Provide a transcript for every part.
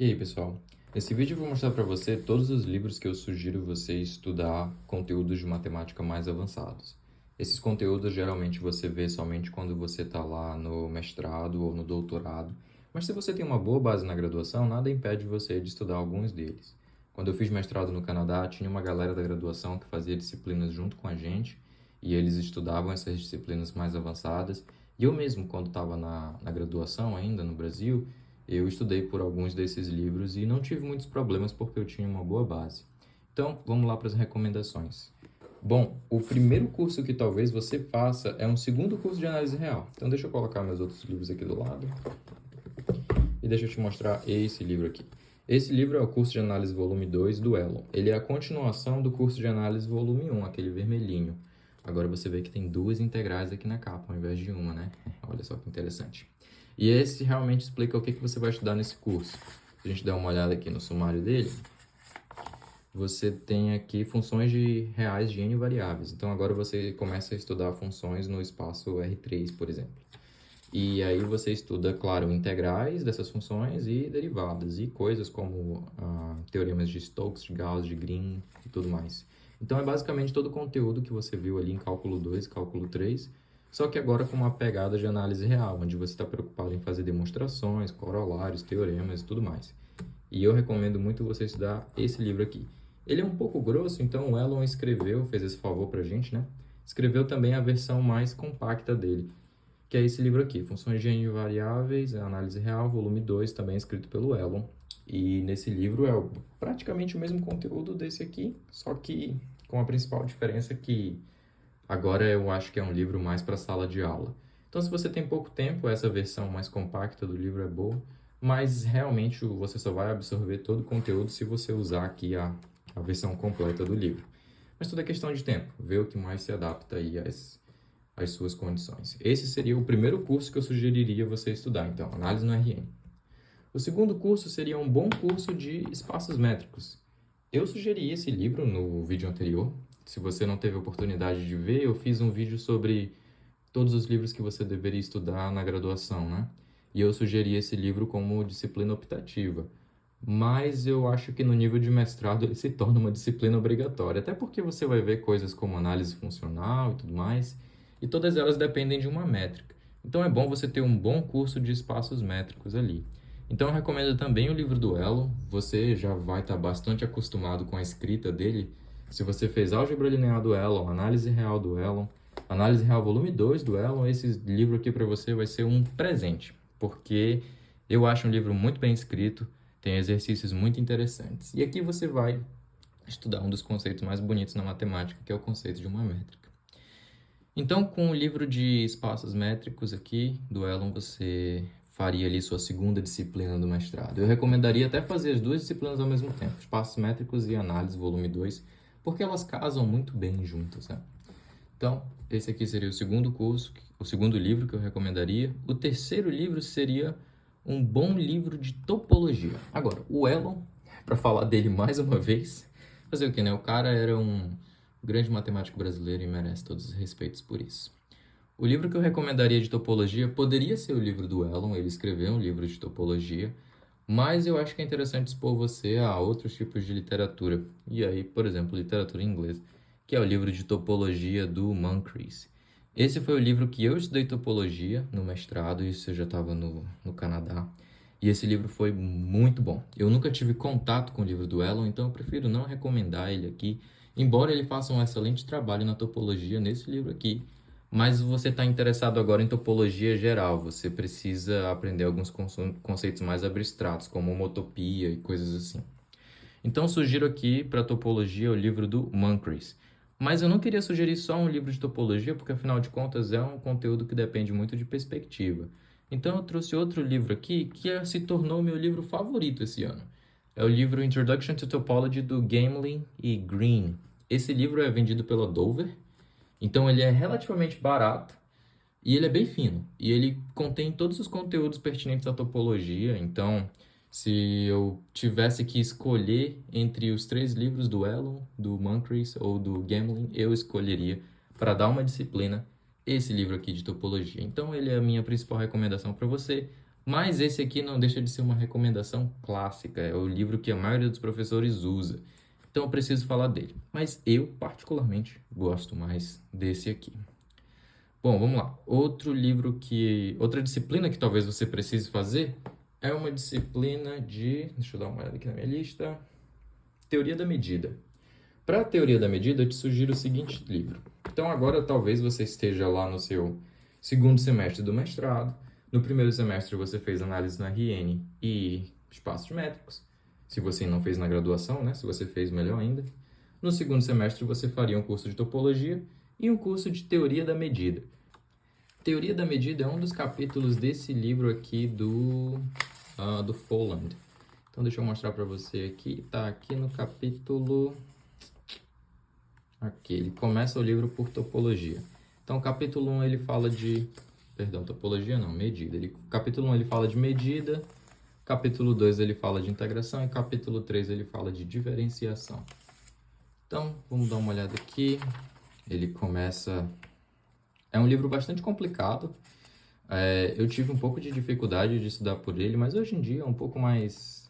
E aí, pessoal? Nesse vídeo eu vou mostrar para você todos os livros que eu sugiro você estudar conteúdos de matemática mais avançados. Esses conteúdos geralmente você vê somente quando você está lá no mestrado ou no doutorado, mas se você tem uma boa base na graduação, nada impede você de estudar alguns deles. Quando eu fiz mestrado no Canadá, tinha uma galera da graduação que fazia disciplinas junto com a gente, e eles estudavam essas disciplinas mais avançadas, e eu mesmo, quando estava na graduação ainda no Brasil, eu estudei por alguns desses livros e não tive muitos problemas porque eu tinha uma boa base. Então, vamos lá para as recomendações. Bom, o primeiro curso que talvez você faça é um segundo curso de análise real. Então, deixa eu colocar meus outros livros aqui do lado e deixa eu te mostrar esse livro aqui. Esse livro é o curso de análise volume 2 do Elon. Ele é a continuação do curso de análise volume 1, aquele vermelhinho. Agora você vê que tem duas integrais aqui na capa, ao invés de uma, né? Olha só que interessante. E esse realmente explica o que você vai estudar nesse curso. Se a gente der uma olhada aqui no sumário dele, você tem aqui funções reais de n variáveis. Então, agora você começa a estudar funções no espaço R3, por exemplo. E aí você estuda, claro, integrais dessas funções e derivadas, e coisas como teoremas de Stokes, de Gauss, de Green e tudo mais. Então, é basicamente todo o conteúdo que você viu ali em cálculo 2 e cálculo 3, só que agora com uma pegada de análise real, onde você está preocupado em fazer demonstrações, corolários, teoremas e tudo mais. E eu recomendo muito você estudar esse livro aqui. Ele é um pouco grosso, então o Elon escreveu, fez esse favor pra gente, né? Escreveu também a versão mais compacta dele, que é esse livro aqui, Funções de N Variáveis, Análise Real, volume 2, também escrito pelo Elon. E nesse livro é praticamente o mesmo conteúdo desse aqui, só que com a principal diferença que agora eu acho que é um livro mais para sala de aula. Então, se você tem pouco tempo, essa versão mais compacta do livro é boa, mas realmente você só vai absorver todo o conteúdo se você usar aqui a versão completa do livro. Mas tudo é questão de tempo, ver o que mais se adapta aí às suas condições. Esse seria o primeiro curso que eu sugeriria você estudar, então, análise no RN. O segundo curso seria um bom curso de espaços métricos. Eu sugeri esse livro no vídeo anterior. Se você não teve a oportunidade de ver, eu fiz um vídeo sobre todos os livros que você deveria estudar na graduação, né? E eu sugeri esse livro como disciplina optativa. Mas eu acho que no nível de mestrado ele se torna uma disciplina obrigatória, até porque você vai ver coisas como análise funcional e tudo mais, e todas elas dependem de uma métrica. Então é bom você ter um bom curso de espaços métricos ali. Então eu recomendo também o livro do Elon, você já vai estar bastante acostumado com a escrita dele. Se você fez álgebra linear do Elon, análise real do Elon, análise real volume 2 do Elon, esse livro aqui para você vai ser um presente, porque eu acho um livro muito bem escrito, tem exercícios muito interessantes. E aqui você vai estudar um dos conceitos mais bonitos na matemática, que é o conceito de uma métrica. Então, com o livro de espaços métricos aqui do Elon, você faria ali sua segunda disciplina do mestrado. Eu recomendaria até fazer as duas disciplinas ao mesmo tempo, espaços métricos e análise, volume 2, porque elas casam muito bem juntas, né? Então, esse aqui seria o segundo curso, o segundo livro que eu recomendaria. O terceiro livro seria um bom livro de topologia. Agora, o Elon, para falar dele mais uma vez, fazer o que, né? O cara era um grande matemático brasileiro e merece todos os respeitos por isso. O livro que eu recomendaria de topologia poderia ser o livro do Elon, ele escreveu um livro de topologia, mas eu acho que é interessante expor você a outros tipos de literatura. E aí, por exemplo, literatura em inglês, que é o livro de topologia do Moncrief. Esse foi o livro que eu estudei topologia no mestrado, isso eu já estava no Canadá. E esse livro foi muito bom. Eu nunca tive contato com o livro do Elon, então eu prefiro não recomendar ele aqui, embora ele faça um excelente trabalho na topologia nesse livro aqui. Mas você está interessado agora em topologia geral, você precisa aprender alguns conceitos mais abstratos, como homotopia e coisas assim. Então, sugiro aqui para topologia o livro do Moncrief. Mas eu não queria sugerir só um livro de topologia, porque afinal de contas é um conteúdo que depende muito de perspectiva. Então, eu trouxe outro livro aqui que se tornou meu livro favorito esse ano. É o livro Introduction to Topology do Gamelin e Green. Esse livro é vendido pela Dover, então ele é relativamente barato e ele é bem fino. E ele contém todos os conteúdos pertinentes à topologia. Então, se eu tivesse que escolher entre os três livros do Elon, do Moncrief ou do Gamelin, eu escolheria, para dar uma disciplina, esse livro aqui de topologia. Então, ele é a minha principal recomendação para você. Mas esse aqui não deixa de ser uma recomendação clássica, é o livro que a maioria dos professores usa. Então eu preciso falar dele. Mas eu, particularmente, gosto mais desse aqui. Bom, vamos lá. Outra disciplina que talvez você precise fazer é uma disciplina de... Deixa eu dar uma olhada aqui na minha lista. Teoria da medida. Para a teoria da medida, eu te sugiro o seguinte livro. Então agora talvez você esteja lá no seu segundo semestre do mestrado. No primeiro semestre você fez análise na RN e espaços métricos. Se você não fez na graduação, né? Se você fez, melhor ainda. No segundo semestre você faria um curso de topologia e um curso de teoria da medida. Teoria da medida é um dos capítulos desse livro aqui do Folland. Então deixa eu mostrar para você aqui. Está aqui no capítulo... Aqui, ele começa o livro por topologia. Então, capítulo 1 ele fala de... Perdão, topologia não, medida. Capítulo 1 ele fala de medida, capítulo 2 ele fala de integração e capítulo 3 ele fala de diferenciação. Então, vamos dar uma olhada aqui. Ele começa... É um livro bastante complicado. Eu tive um pouco de dificuldade de estudar por ele, mas hoje em dia, um pouco mais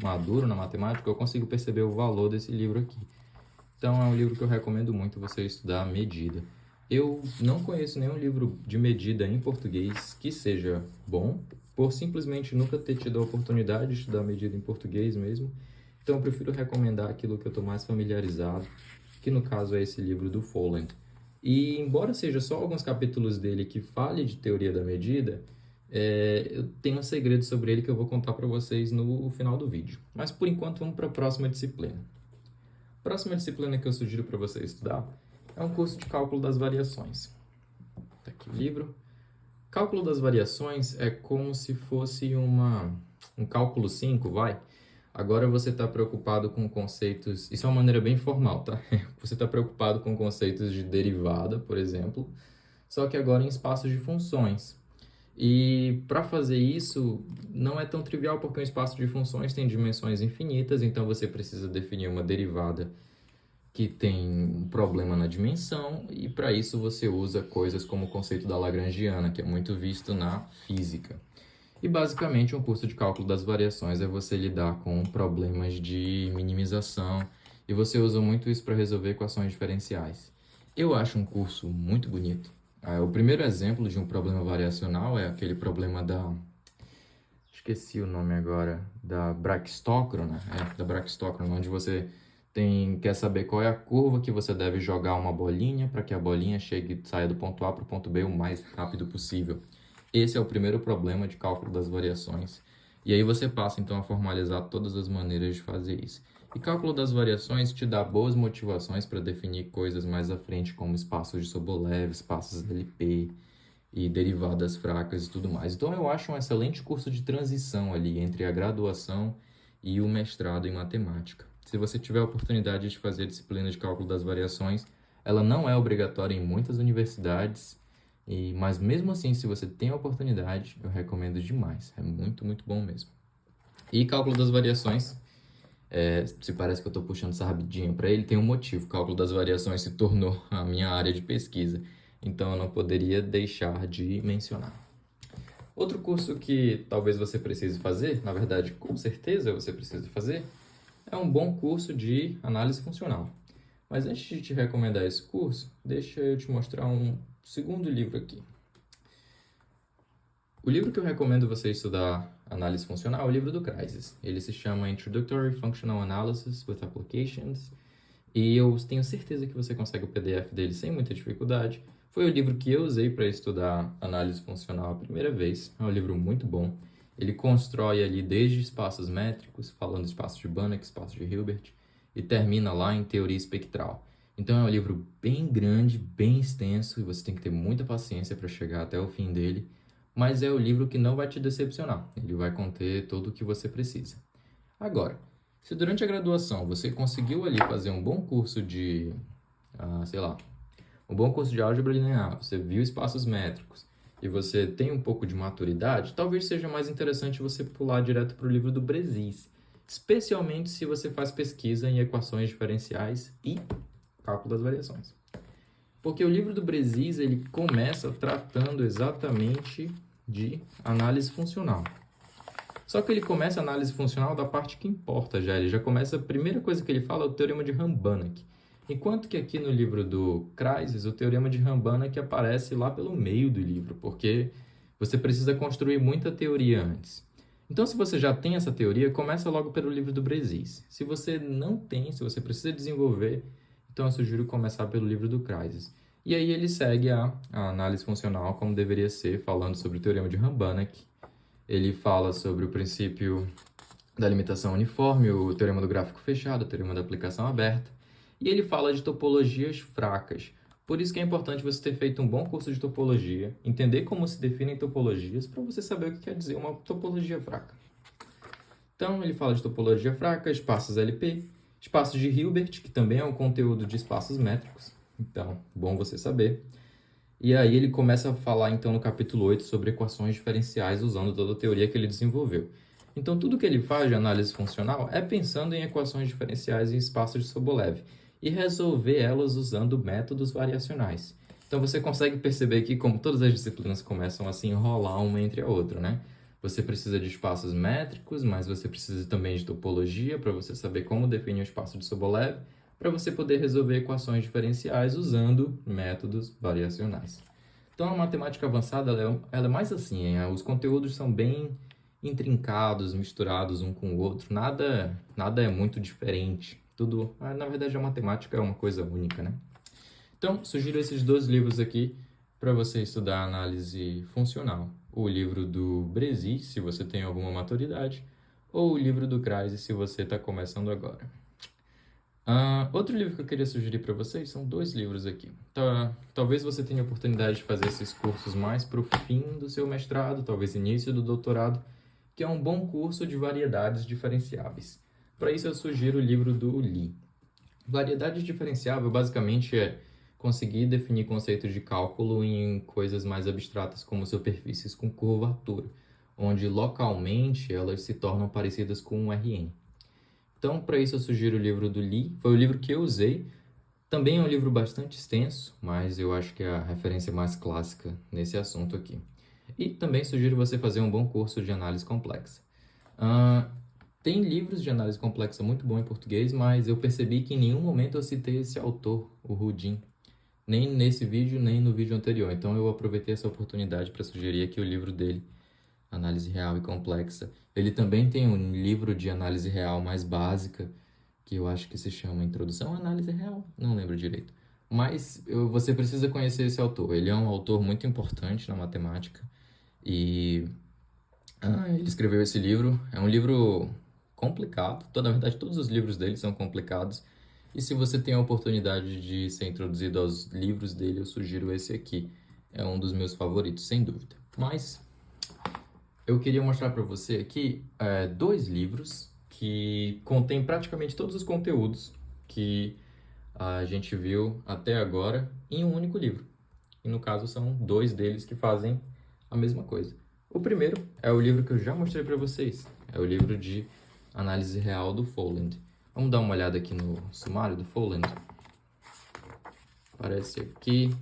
maduro na matemática, eu consigo perceber o valor desse livro aqui. Então, é um livro que eu recomendo muito você estudar a medida. Eu não conheço nenhum livro de medida em português que seja bom, por simplesmente nunca ter tido a oportunidade de estudar medida em português mesmo. Então, eu prefiro recomendar aquilo que eu estou mais familiarizado, que no caso é esse livro do Folland. E, embora seja só alguns capítulos dele que fale de teoria da medida, eu tenho um segredo sobre ele que eu vou contar para vocês no final do vídeo. Mas, por enquanto, vamos para a próxima disciplina. A próxima disciplina que eu sugiro para você estudar é um curso de cálculo das variações. Está aqui o livro. Cálculo das variações é como se fosse um cálculo 5, vai? Agora você está preocupado com conceitos... Isso é uma maneira bem formal, tá? Você está preocupado com conceitos de derivada, por exemplo, só que agora em espaços de funções. E para fazer isso, não é tão trivial, porque um espaço de funções tem dimensões infinitas, então você precisa definir uma derivada que tem um problema na dimensão, e para isso você usa coisas como o conceito da Lagrangiana, que é muito visto na física. E basicamente um curso de cálculo das variações é você lidar com problemas de minimização, e você usa muito isso para resolver equações diferenciais. Eu acho um curso muito bonito. O primeiro exemplo de um problema variacional é aquele problema da... Esqueci o nome agora. Da Brachistochrona. Da Brachistochrona, onde você quer saber qual é a curva que você deve jogar uma bolinha para que a bolinha saia do ponto A para o ponto B o mais rápido possível. Esse é o primeiro problema de cálculo das variações. E aí você passa, então, a formalizar todas as maneiras de fazer isso. E cálculo das variações te dá boas motivações para definir coisas mais à frente, como espaços de Sobolev, espaços LP e derivadas fracas e tudo mais. Então, eu acho um excelente curso de transição ali entre a graduação e o mestrado em matemática. Se você tiver a oportunidade de fazer a disciplina de cálculo das variações, ela não é obrigatória em muitas universidades, mas mesmo assim, se você tem a oportunidade, eu recomendo demais. É muito, muito bom mesmo. E cálculo das variações, se parece que eu estou puxando sardinha para ele, tem um motivo. O cálculo das variações se tornou a minha área de pesquisa, então eu não poderia deixar de mencionar. Outro curso que talvez você precise fazer, na verdade, com certeza você precisa fazer, é um bom curso de análise funcional. Mas antes de te recomendar esse curso, deixa eu te mostrar um segundo livro aqui. O livro que eu recomendo você estudar análise funcional é o livro do Kreises. Ele se chama Introductory Functional Analysis with Applications. E eu tenho certeza que você consegue o PDF dele sem muita dificuldade. Foi o livro que eu usei para estudar análise funcional a primeira vez. É um livro muito bom. Ele constrói ali desde espaços métricos, falando de espaço de Banach, espaço de Hilbert, e termina lá em teoria espectral. Então é um livro bem grande, bem extenso, e você tem que ter muita paciência para chegar até o fim dele, mas é o livro que não vai te decepcionar. Ele vai conter tudo o que você precisa. Agora, se durante a graduação você conseguiu ali fazer um bom curso de, um bom curso de álgebra linear, você viu espaços métricos, e você tem um pouco de maturidade, talvez seja mais interessante você pular direto para o livro do Bresis, especialmente se você faz pesquisa em equações diferenciais e cálculo das variações. Porque o livro do Bresis, ele começa tratando exatamente de análise funcional. Só que ele começa a análise funcional da parte que importa já. Ele já começa, a primeira coisa que ele fala é o teorema de Rambanach. Enquanto que aqui no livro do Kreises, o teorema de Rambanach aparece lá pelo meio do livro, porque você precisa construir muita teoria antes. Então, se você já tem essa teoria, começa logo pelo livro do Bresis. Se você não tem, se você precisa desenvolver, então eu sugiro começar pelo livro do Kreises. E aí ele segue a análise funcional como deveria ser, falando sobre o teorema de Rambanach. Ele fala sobre o princípio da limitação uniforme, o teorema do gráfico fechado, o teorema da aplicação aberta. E ele fala de topologias fracas. Por isso que é importante você ter feito um bom curso de topologia, entender como se definem topologias, para você saber o que quer dizer uma topologia fraca. Então, ele fala de topologia fraca, espaços LP, espaços de Hilbert, que também é um conteúdo de espaços métricos. Então, bom você saber. E aí ele começa a falar, então, no capítulo 8, sobre equações diferenciais, usando toda a teoria que ele desenvolveu. Então, tudo que ele faz de análise funcional é pensando em equações diferenciais em espaços de Sobolev e resolver elas usando métodos variacionais. Então, você consegue perceber que, como todas as disciplinas começam a se enrolar uma entre a outra, né? Você precisa de espaços métricos, mas você precisa também de topologia para você saber como definir o espaço de Sobolev, para você poder resolver equações diferenciais usando métodos variacionais. Então, a matemática avançada ela é mais assim, os conteúdos são bem intrincados, misturados um com o outro, nada é muito diferente. Tudo, na verdade, a matemática é uma coisa única, né? Então, sugiro esses dois livros aqui para você estudar análise funcional. O livro do Bresis, se você tem alguma maturidade, ou o livro do Kreises, se você está começando agora. Outro livro que eu queria sugerir para vocês são dois livros aqui. Talvez você tenha a oportunidade de fazer esses cursos mais para o fim do seu mestrado, talvez início do doutorado, que é um bom curso de variedades diferenciáveis. Para isso, eu sugiro o livro do Lee. Variedade diferenciável, basicamente, é conseguir definir conceitos de cálculo em coisas mais abstratas, como superfícies com curvatura, onde localmente elas se tornam parecidas com um Rn. Então, para isso, eu sugiro o livro do Lee. Foi o livro que eu usei. Também é um livro bastante extenso, mas eu acho que é a referência mais clássica nesse assunto aqui. E também sugiro você fazer um bom curso de análise complexa. Tem livros de análise complexa muito bom em português, mas eu percebi que em nenhum momento eu citei esse autor, o Rudin. Nem nesse vídeo, nem no vídeo anterior. Então eu aproveitei essa oportunidade para sugerir aqui o livro dele, Análise Real e Complexa. Ele também tem um livro de análise real mais básica, que eu acho que se chama Introdução à Análise Real. Não lembro direito. Mas você precisa conhecer esse autor. Ele é um autor muito importante na matemática. E ele escreveu esse livro. É um livro complicado. Na verdade, todos os livros dele são complicados. E se você tem a oportunidade de ser introduzido aos livros dele, eu sugiro esse aqui. É um dos meus favoritos, sem dúvida. Mas eu queria mostrar para você aqui dois livros que contêm praticamente todos os conteúdos que a gente viu até agora em um único livro. E no caso são dois deles que fazem a mesma coisa. O primeiro é o livro que eu já mostrei para vocês. É o livro de análise real do Foland. Vamos dar uma olhada aqui no sumário do Foland. Aparece aqui.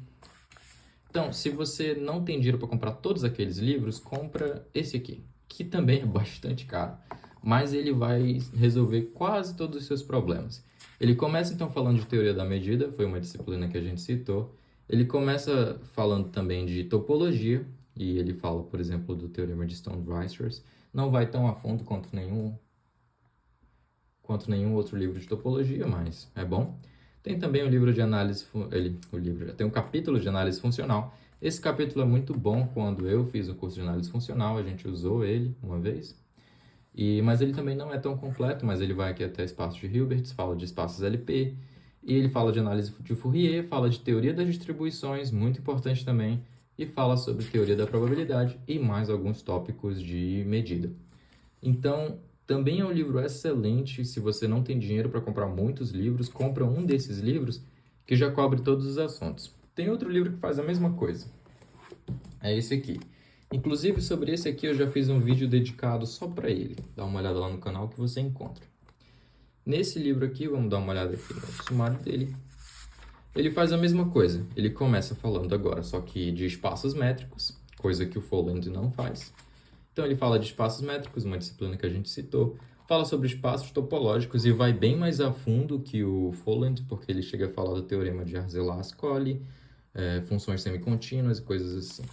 Então, se você não tem dinheiro para comprar todos aqueles livros, compra esse aqui, que também é bastante caro, mas ele vai resolver quase todos os seus problemas. Ele começa então falando de teoria da medida, foi uma disciplina que a gente citou. Ele começa falando também de topologia, e ele fala, por exemplo, do teorema de Stone-Weierstrass. Não vai tão a fundo quanto nenhum outro livro de topologia, mas é bom. Tem também o livro de análise, tem um capítulo de análise funcional. Esse capítulo é muito bom. Quando eu fiz o curso de análise funcional, a gente usou ele uma vez. Mas ele também não é tão completo, mas ele vai aqui até espaços de Hilbert, fala de espaços LP, e ele fala de análise de Fourier, fala de teoria das distribuições, muito importante também, e fala sobre teoria da probabilidade e mais alguns tópicos de medida. Então, também é um livro excelente. Se você não tem dinheiro para comprar muitos livros, compra um desses livros que já cobre todos os assuntos. Tem outro livro que faz a mesma coisa. É esse aqui. Inclusive, sobre esse aqui eu já fiz um vídeo dedicado só para ele. Dá uma olhada lá no canal que você encontra. Nesse livro aqui, vamos dar uma olhada aqui no sumário dele. Ele faz a mesma coisa. Ele começa falando agora, só que de espaços métricos, coisa que o Folland não faz. Então ele fala de espaços métricos, uma disciplina que a gente citou, fala sobre espaços topológicos e vai bem mais a fundo que o Folland, porque ele chega a falar do teorema de Arzelà-Ascoli, funções semicontínuas e coisas assim.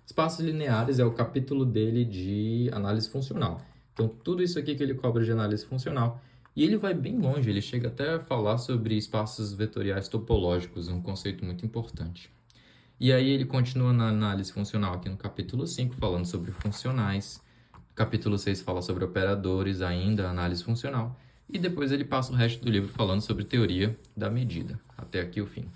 Espaços lineares é o capítulo dele de análise funcional. Então, tudo isso aqui que ele cobra de análise funcional. E ele vai bem longe, ele chega até a falar sobre espaços vetoriais topológicos, um conceito muito importante. E aí ele continua na análise funcional aqui no capítulo 5, falando sobre funcionais. Capítulo 6 fala sobre operadores, ainda análise funcional. E depois ele passa o resto do livro falando sobre teoria da medida, até aqui o fim.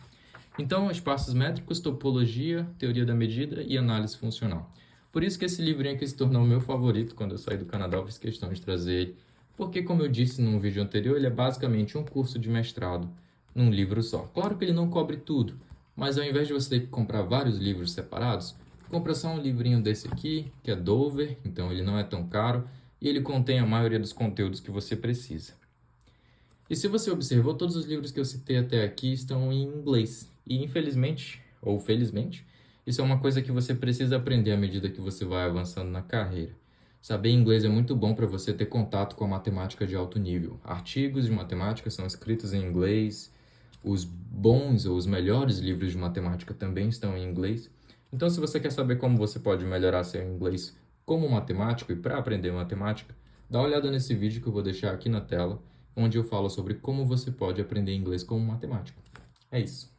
Então, espaços métricos, topologia, teoria da medida e análise funcional. Por isso que esse livrinho aqui se tornou o meu favorito quando eu saí do Canadá, eu fiz questão de trazer ele, porque, como eu disse num vídeo anterior, ele é basicamente um curso de mestrado num livro só. Claro que ele não cobre tudo, mas ao invés de você ter que comprar vários livros separados, compra só um livrinho desse aqui, que é Dover, então ele não é tão caro, e ele contém a maioria dos conteúdos que você precisa. E se você observou, todos os livros que eu citei até aqui estão em inglês. E infelizmente, ou felizmente, isso é uma coisa que você precisa aprender à medida que você vai avançando na carreira. Saber inglês é muito bom para você ter contato com a matemática de alto nível. Artigos de matemática são escritos em inglês, os bons ou os melhores livros de matemática também estão em inglês. Então, se você quer saber como você pode melhorar seu inglês como matemático e para aprender matemática, dá uma olhada nesse vídeo que eu vou deixar aqui na tela, onde eu falo sobre como você pode aprender inglês como matemático. É isso.